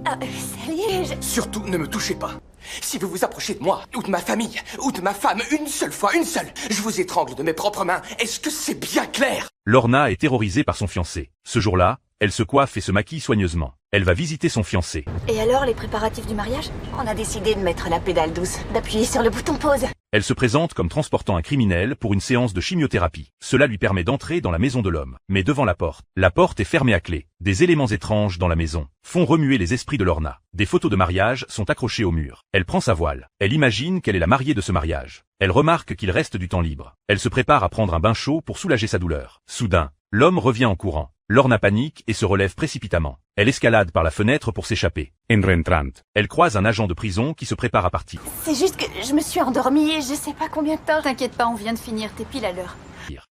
Ça y est, Surtout, ne me touchez pas. Si vous vous approchez de moi, ou de ma famille, ou de ma femme, une seule fois, une seule, je vous étrangle de mes propres mains. Est-ce que c'est bien clair? Lorna est terrorisée par son fiancé. Ce jour-là, elle se coiffe et se maquille soigneusement. Elle va visiter son fiancé. Et alors, les préparatifs du mariage? On a décidé de mettre la pédale douce, d'appuyer sur le bouton pause. Elle se présente comme transportant un criminel pour une séance de chimiothérapie. Cela lui permet d'entrer dans la maison de l'homme. Mais devant la porte est fermée à clé. Des éléments étranges dans la maison font remuer les esprits de Lorna. Des photos de mariage sont accrochées au mur. Elle prend sa voile. Elle imagine qu'elle est la mariée de ce mariage. Elle remarque qu'il reste du temps libre. Elle se prépare à prendre un bain chaud pour soulager sa douleur. Soudain, l'homme revient en courant. Lorna panique et se relève précipitamment. Elle escalade par la fenêtre pour s'échapper. En rentrant, elle croise un agent de prison qui se prépare à partir. C'est juste que je me suis endormie et je sais pas combien de temps. T'inquiète pas, on vient de finir, t'es pile à l'heure.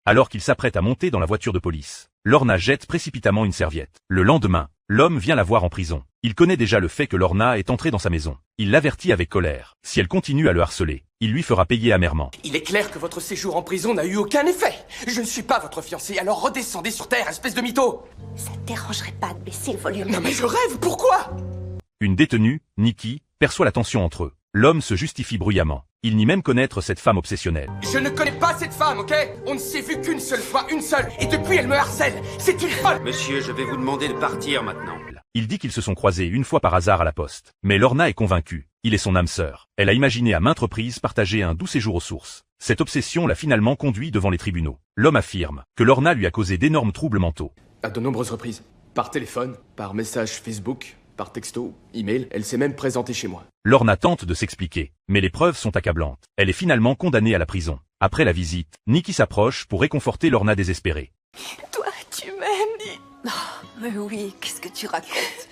Alors qu'il s'apprête à monter dans la voiture de police, Lorna jette précipitamment une serviette. Le lendemain, l'homme vient la voir en prison. Il connaît déjà le fait que Lorna est entrée dans sa maison. Il l'avertit avec colère. Si elle continue à le harceler, il lui fera payer amèrement. Il est clair que votre séjour en prison n'a eu aucun effet. Je ne suis pas votre fiancé, alors redescendez sur terre, espèce de mytho. Ça te dérangerait pas de baisser le volume? Non mais je rêve, pourquoi? Une détenue, Nikki, perçoit la tension entre eux. L'homme se justifie bruyamment. Il nie même connaître cette femme obsessionnelle. Je ne connais pas cette femme, ok? On ne s'est vu qu'une seule fois, une seule. Et depuis, elle me harcèle. C'est une folle. Monsieur, je vais vous demander de partir maintenant. Il dit qu'ils se sont croisés une fois par hasard à la poste. Mais Lorna est convaincue. Il est son âme sœur. Elle a imaginé à maintes reprises partager un doux séjour aux sources. Cette obsession l'a finalement conduit devant les tribunaux. L'homme affirme que Lorna lui a causé d'énormes troubles mentaux. À de nombreuses reprises. Par téléphone, par message Facebook, par texto, email, elle s'est même présentée chez moi. Lorna tente de s'expliquer, mais les preuves sont accablantes. Elle est finalement condamnée à la prison. Après la visite, Nikki s'approche pour réconforter Lorna désespérée. Toi, tu m'aimes? Oh, mais oui, qu'est-ce que tu racontes?